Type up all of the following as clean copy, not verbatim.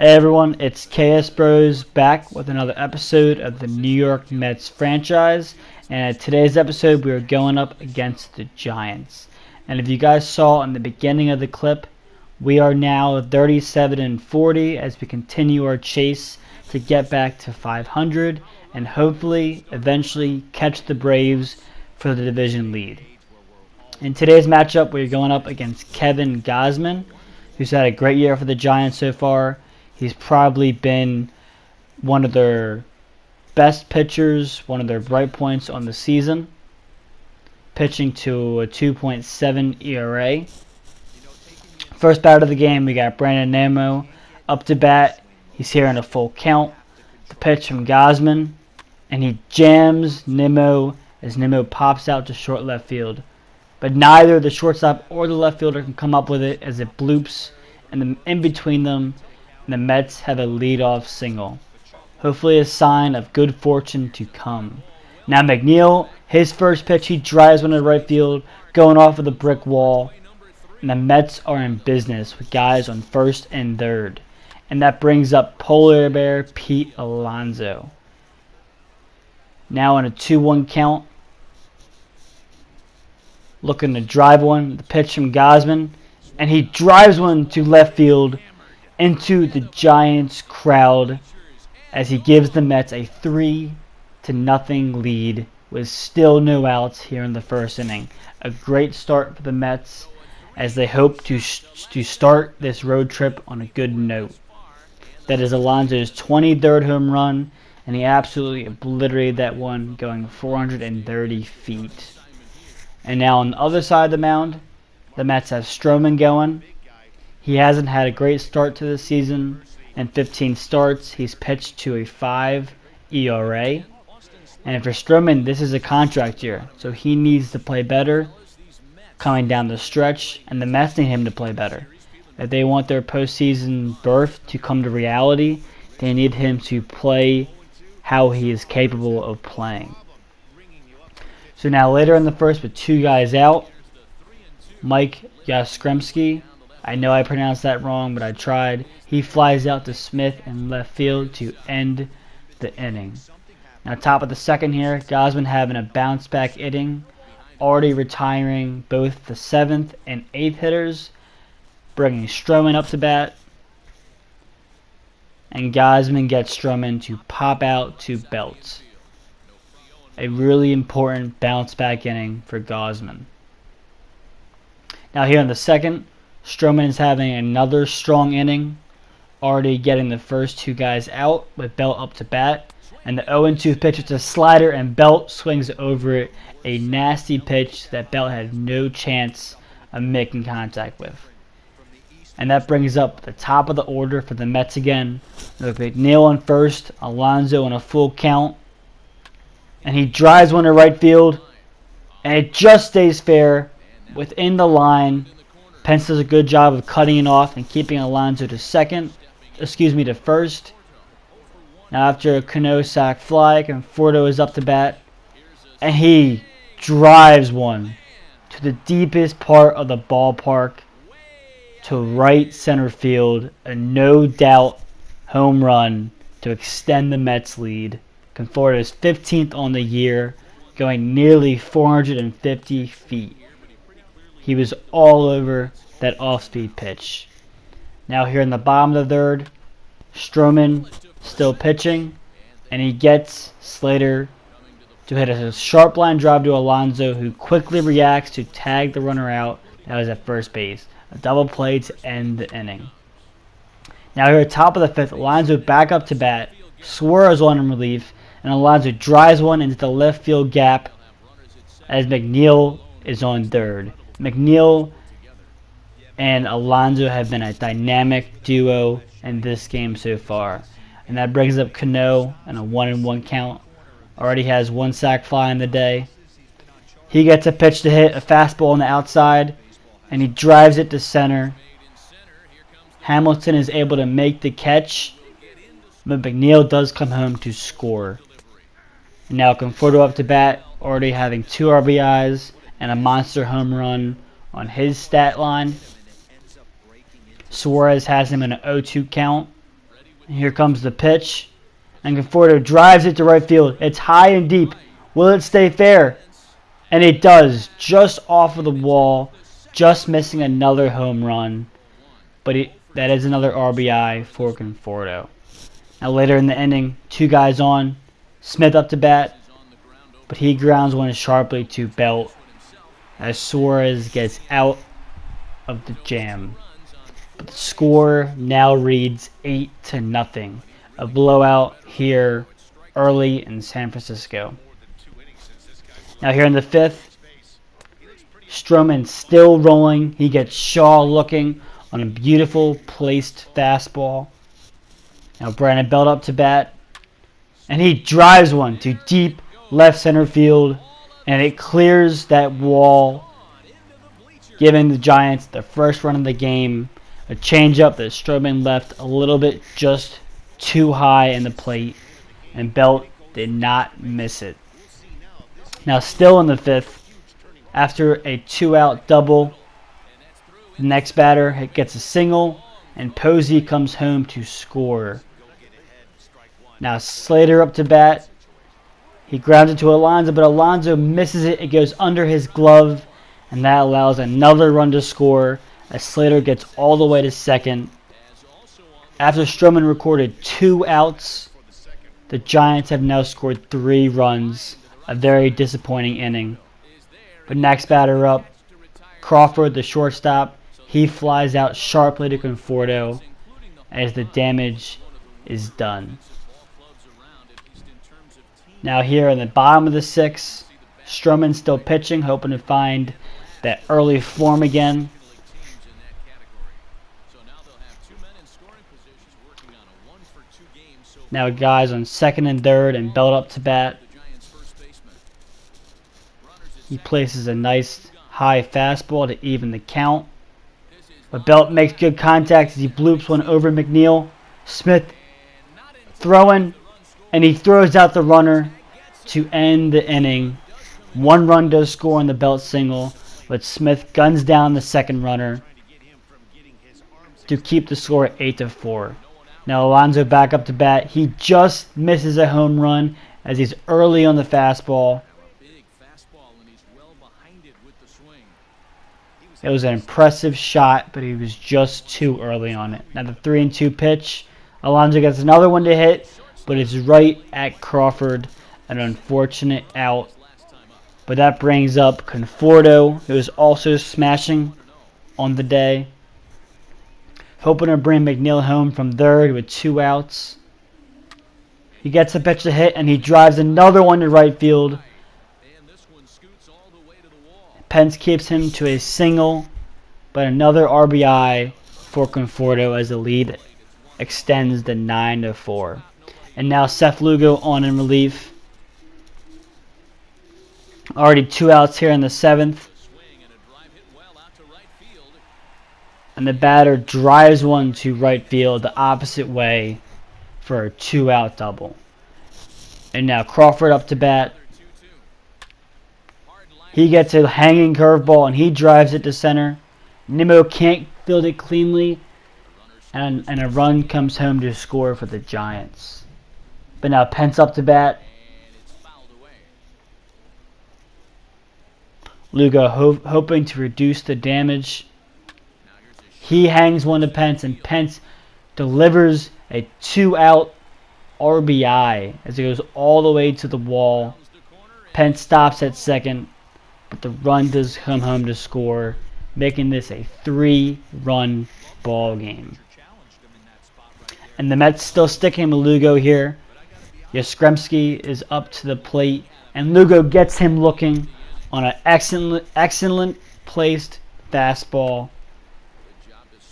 Hey everyone, it's KS Bros back with another episode of the New York Mets franchise. And in today's episode, we are going up against the Giants. And if you guys saw in the beginning of the clip, we are now 37-40 as we continue our chase to get back to 500 and hopefully eventually catch the Braves for the division lead. In today's matchup, we're going up against Kevin Gausman, who's had a great year for the Giants so far. He's probably been one of their best pitchers, one of their bright points on the season, pitching to a 2.7 ERA. First batter of the game, we got Brandon Nimmo up to bat. He's here in a full count. The pitch from Gausman, and he jams Nimmo as Nimmo pops out to short left field. But neither the shortstop or the left fielder can come up with it as it bloops, and in between them, the Mets have a leadoff single. Hopefully a sign of good fortune to come. Now McNeil, his first pitch, he drives one to right field, going off of the brick wall. And the Mets are in business with guys on first and third. And that brings up Polar Bear Pete Alonso. Now on a 2-1 count. Looking to drive one, the pitch from Gausman. And he drives one to left field into the Giants crowd as he gives the Mets a 3-0 lead with still no outs here in the first inning. A great start for the Mets as they hope to start this road trip on a good note. That is Alonso's 23rd home run, and he absolutely obliterated that one, going 430 feet. And now on the other side of the mound, the Mets have Stroman going. He hasn't had a great start to the season. In 15 starts, he's pitched to a 5 ERA. And for Stroman, this is a contract year, so he needs to play better coming down the stretch, and the Mets need him to play better. If they want their postseason berth to come to reality, they need him to play how he is capable of playing. So now later in the first with two guys out, Mike Yastrzemski, I know I pronounced that wrong, but I tried. He flies out to Smith in left field to end the inning. Now top of the second here, Gausman having a bounce back inning, already retiring both the 7th and 8th hitters, bringing Stroman up to bat. And Gausman gets Stroman to pop out to belt. A really important bounce back inning for Gausman. Now here in the second, Stroman is having another strong inning, already getting the first two guys out with Belt up to bat. And the 0-2 pitch is a slider, and Belt swings over it. A nasty pitch that Belt had no chance of making contact with. And that brings up the top of the order for the Mets again. With McNeil on first, Alonso on a full count. And he drives one to right field, and it just stays fair within the line. Pence does a good job of cutting it off and keeping Alonso to first. Now after a Cano sac fly, Conforto is up to bat, and he drives one to the deepest part of the ballpark to right center field. A no doubt home run to extend the Mets lead. Conforto is 15th on the year, going nearly 450 feet. He was all over that off-speed pitch. Now here in the bottom of the third, Stroman still pitching, and he gets Slater to hit a sharp line drive to Alonso, who quickly reacts to tag the runner out that was at first base. A double play to end the inning. Now here at top of the fifth, Alonso back up to bat, Suarez on in relief, and Alonso drives one into the left field gap as McNeil is on third. McNeil and Alonso have been a dynamic duo in this game so far. And that brings up Cano in a 1-1 count. Already has one sac fly in the day. He gets a pitch to hit, a fastball on the outside, and he drives it to center. Hamilton is able to make the catch, but McNeil does come home to score. And now Conforto up to bat, already having 2 RBIs and a monster home run on his stat line. Suarez has him in an 0-2 count. Here comes the pitch. And Conforto drives it to right field. It's high and deep. Will it stay fair? And it does. Just off of the wall. Just missing another home run. But that is another RBI for Conforto. Now later in the inning, 2 guys on. Smith up to bat. But he grounds one sharply to Belt as Suarez gets out of the jam. But the score now reads 8-0. A blowout here early in San Francisco. Now here in the 5th, Stroman still rolling. He gets Shaw looking on a beautiful placed fastball. Now Brandon Belt up to bat. And he drives one to deep left center field. And it clears that wall, giving the Giants the first run of the game. A changeup that Stroman left a little bit just too high in the plate, and Belt did not miss it. Now still in the 5th, after a 2-out double, the next batter gets a single, and Posey comes home to score. Now Slater up to bat. He grounds it to Alonso, but Alonso misses it. It goes under his glove, and that allows another run to score as Slater gets all the way to second. After Stroman recorded 2 outs, the Giants have now scored 3 runs. A very disappointing inning. But next batter up, Crawford, the shortstop. He flies out sharply to Conforto as the damage is done. Now here in the bottom of the 6th, Stroman still pitching, hoping to find that early form again. Now guys on 2nd and 3rd, and Belt up to bat. He places a nice high fastball to even the count. But Belt makes good contact as he bloops one over McNeil. Smith throwing, and he throws out the runner to end the inning. 1 run does score on the Belt single, but Smith guns down the second runner to keep the score at 8-4. Now Alonso back up to bat. He just misses a home run as he's early on the fastball. It was an impressive shot, but he was just too early on it. Now the 3-2 pitch. Alonso gets another one to hit, but it's right at Crawford. An unfortunate out. But that brings up Conforto, who is also smashing on the day. Hoping to bring McNeil home from 3rd with 2 outs. He gets the pitch to hit, and he drives another one to right field. Pence keeps him to a single, but another RBI for Conforto as the lead extends to 9-4. And now Seth Lugo on in relief. Already 2 outs here in the 7th. And the batter drives one to right field the opposite way for a 2-out double. And now Crawford up to bat. He gets a hanging curveball and he drives it to center. Nimmo can't field it cleanly. And a run comes home to score for the Giants. But now Pence up to bat. Lugo hoping to reduce the damage. He hangs one to Pence, and Pence delivers a 2-out RBI as it goes all the way to the wall. Pence stops at second, but the run does come home to score, making this a 3-run ball game. And the Mets still sticking with Lugo here. Yastrzemski is up to the plate, and Lugo gets him looking on an excellent placed fastball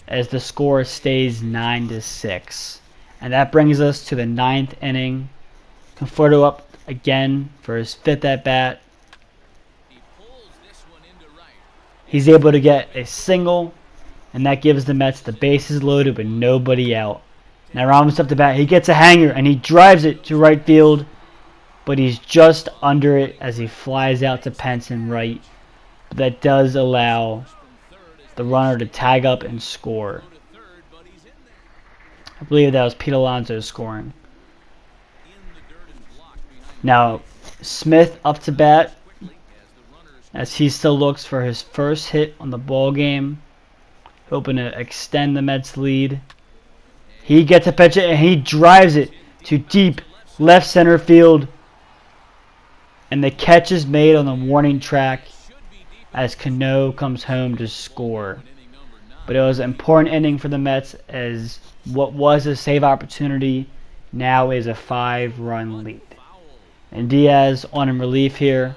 as the score stays 9-6. And that brings us to the 9th inning. Conforto up again for his 5th at-bat. He's able to get a single, and that gives the Mets the bases loaded with nobody out. Now Ramos up to bat. He gets a hanger, and he drives it to right field, but he's just under it as he flies out to Pence and right. But that does allow the runner to tag up and score. I believe that was Pete Alonso scoring. Now, Smith up to bat as he still looks for his first hit on the ball game, hoping to extend the Mets' lead. He gets a pitch and he drives it to deep left center field, and the catch is made on the warning track as Cano comes home to score. But it was an important inning for the Mets, as what was a save opportunity now is a 5-run lead. And Diaz on in relief here.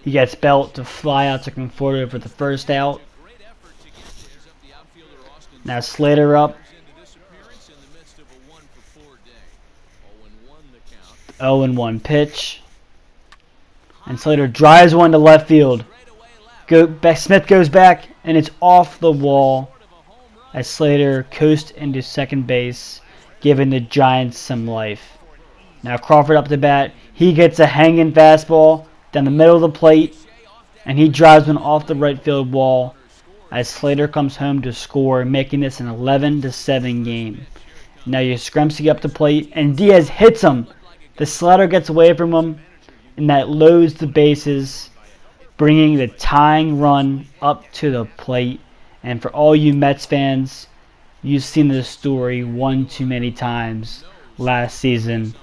He gets Belt to fly out to Conforto for the first out. Now Slater up. 0-1 pitch. And Slater drives one to left field. Smith goes back, and it's off the wall as Slater coasts into second base, giving the Giants some life. Now Crawford up to bat. He gets a hanging fastball down the middle of the plate, and he drives one off the right field wall as Slater comes home to score, making this an 11-7 game. Now Yastrzemski up to plate, and Diaz hits him. The slider gets away from him, and that loads the bases, bringing the tying run up to the plate. And for all you Mets fans, you've seen this story one too many times last season.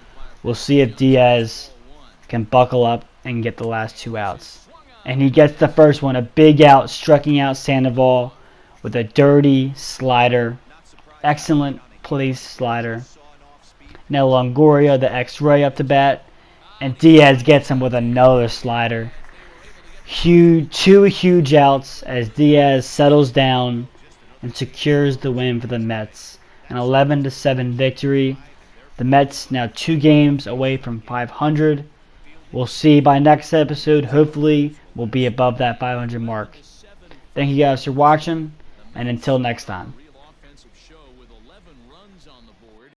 We'll see if Diaz can buckle up and get the last 2 outs. And he gets the first one, a big out, striking out Sandoval with a dirty slider. Excellent place slider. Now Longoria, the X-ray, up to bat, and Diaz gets him with another slider. Two huge outs as Diaz settles down and secures the win for the Mets. An 11-7 victory. The Mets now 2 games away from 500. We'll see by next episode. Hopefully we'll be above that 500 mark. Thank you guys for watching, and until next time.